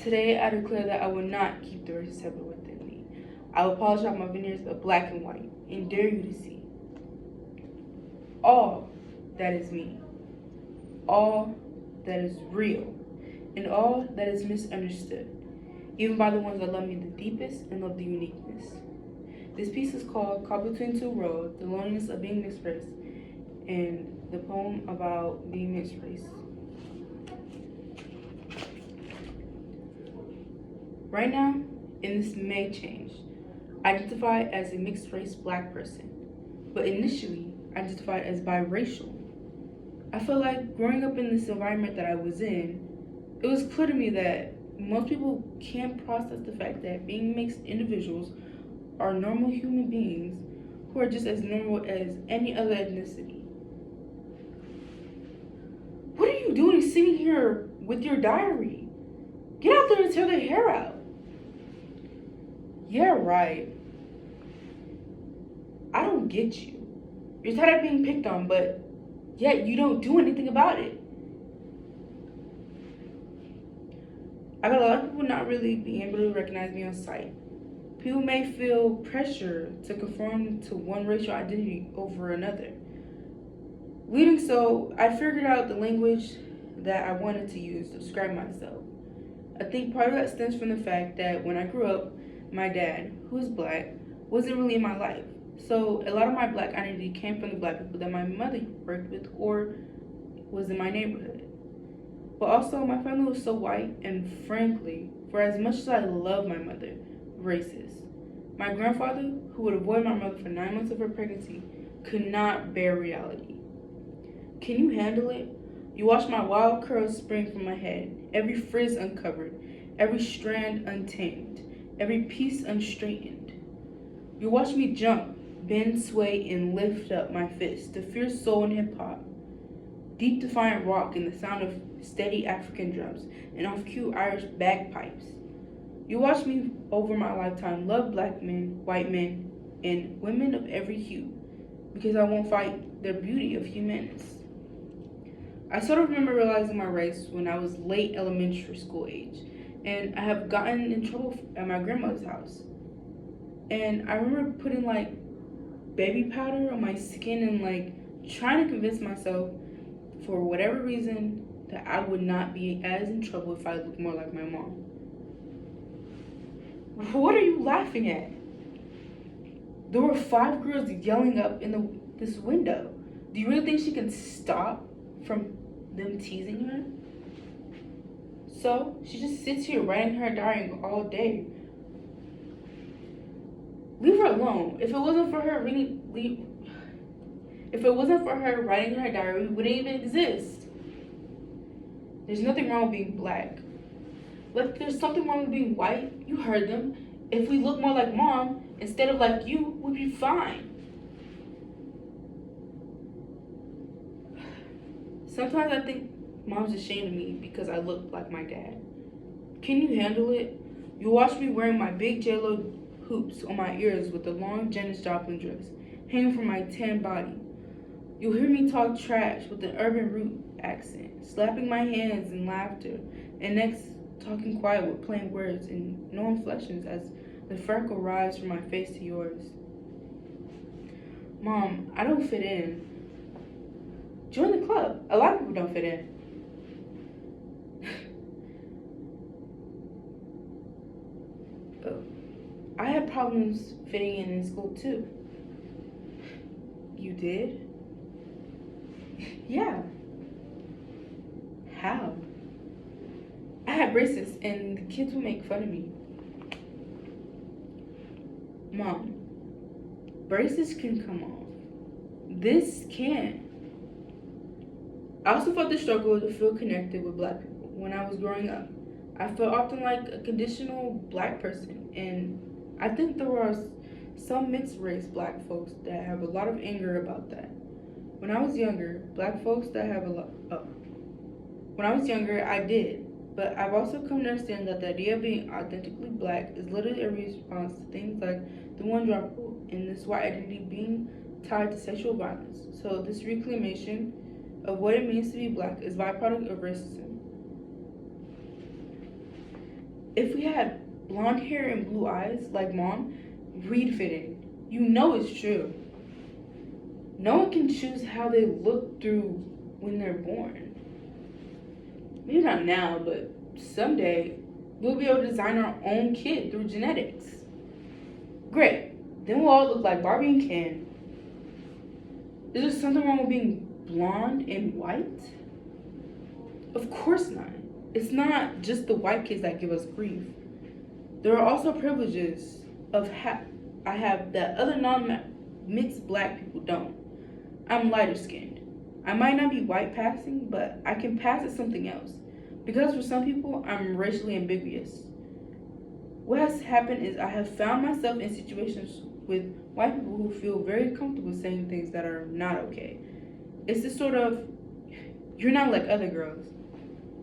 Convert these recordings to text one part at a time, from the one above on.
Today, I declare that I will not keep the racist habit within me. I will polish off my veneers of black and white and dare you to see all that is me, all that is real, and all that is misunderstood, even by the ones that love me the deepest and love the uniqueness. This piece is called Caught Between Two Roads, The Loneliness of Being Mixed Race, and the poem about being mixed race. Right now, and this may change, I identify as a mixed race black person, but initially I identified as biracial. I feel like growing up in this environment that I was in, it was clear to me that most people can't process the fact that being mixed individuals are normal human beings who are just as normal as any other ethnicity. What are you doing sitting here with your diary? Get out there and tear the hair out. Yeah, right. I don't get you. You're tired of being picked on, but yet you don't do anything about it. I got a lot of people not really being able to recognize me on sight. People may feel pressure to conform to one racial identity over another. Leading so, I figured out the language that I wanted to use to describe myself. I think part of that stems from the fact that when I grew up, my dad, who is black, wasn't really in my life. So a lot of my black identity came from the black people that my mother worked with or was in my neighborhood. But also, my family was so white and, frankly, for as much as I love my mother, racist. My grandfather, who would avoid my mother for 9 months of her pregnancy, could not bear reality. Can you handle it? You watch my wild curls spring from my head, every frizz uncovered, every strand untamed, every piece unstraightened. You watch me jump, bend, sway, and lift up my fist, the fierce soul in hip-hop, deep defiant rock in the sound of steady African drums, and off-cue Irish bagpipes. You watch me over my lifetime love black men, white men, and women of every hue, because I won't fight their beauty of humanness. I sort of remember realizing my race when I was late elementary school age, and I have gotten in trouble at my grandmother's house. And I remember putting like baby powder on my skin and like trying to convince myself for whatever reason that I would not be as in trouble if I looked more like my mom. What are you laughing at? There were 5 girls yelling up in this window. Do you really think she can stop from them teasing her? So she just sits here writing her diary all day. Leave her alone. If it wasn't for her writing her diary, we wouldn't even exist. There's nothing wrong with being black. Like there's something wrong with being white. You heard them. If we look more like mom instead of like you, we'd be fine. Sometimes I think mom's ashamed of me because I look like my dad. Can you handle it? You watch me wearing my big J-Lo hoops on my ears with the long Janis Joplin dress hanging from my tan body. You'll hear me talk trash with an urban root accent, slapping my hands in laughter, and next talking quiet with plain words and no inflections as the freckle rise from my face to yours. Mom, I don't fit in. Join the club. A lot of people don't fit in. I had problems fitting in school too. You did? Yeah. How? I had braces and the kids would make fun of me. Mom, braces can come off. This can't. I also felt the struggle to feel connected with black people when I was growing up. I felt often like a conditional black person, and I think there are some mixed race black folks that have a lot of anger about that. When I was younger, black folks that have a lot. When I was younger, I did, but I've also come to understand that the idea of being authentically black is literally a response to things like the one drop rule and this white identity being tied to sexual violence. So this reclamation of what it means to be black is byproduct of racism. If we had blonde hair and blue eyes like mom, we'd fit in. You know it's true. No one can choose how they look through when they're born. Maybe not now, but someday we'll be able to design our own kid through genetics. Great. Then we'll all look like Barbie and Ken. Is there something wrong with being blonde and white? Of course not. It's not just the white kids that give us grief. There are also privileges I have that other non-mixed black people don't. I'm lighter skinned. I might not be white passing, but I can pass as something else. Because for some people, I'm racially ambiguous. What has happened is I have found myself in situations with white people who feel very comfortable saying things that are not okay. It's this sort of, you're not like other girls.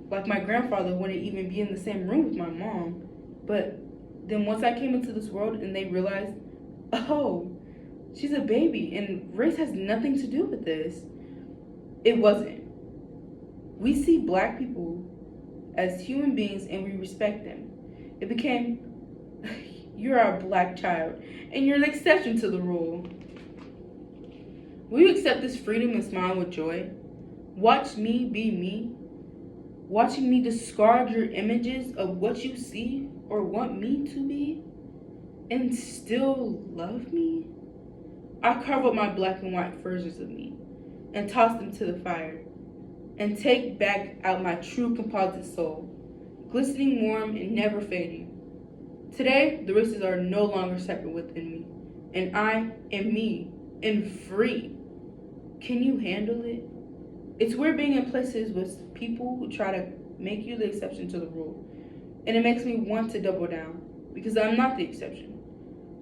Like my grandfather wouldn't even be in the same room with my mom. But then once I came into this world and they realized, oh, she's a baby and race has nothing to do with this. It wasn't. We see black people as human beings and we respect them. It became, you're our black child and you're an exception to the rule. Will you accept this freedom and smile with joy? Watch me be me. Watching me discard your images of what you see or want me to be and still love me? I carve up my black and white versions of me and toss them to the fire and take back out my true composite soul, glistening warm and never fading. Today, the races are no longer separate within me, and I am me and free. Can you handle it? It's weird being in places with people who try to make you the exception to the rule, and it makes me want to double down because I'm not the exception.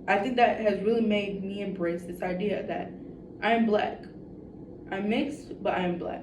I think that has really made me embrace this idea that I am black. I'm mixed, but I am black.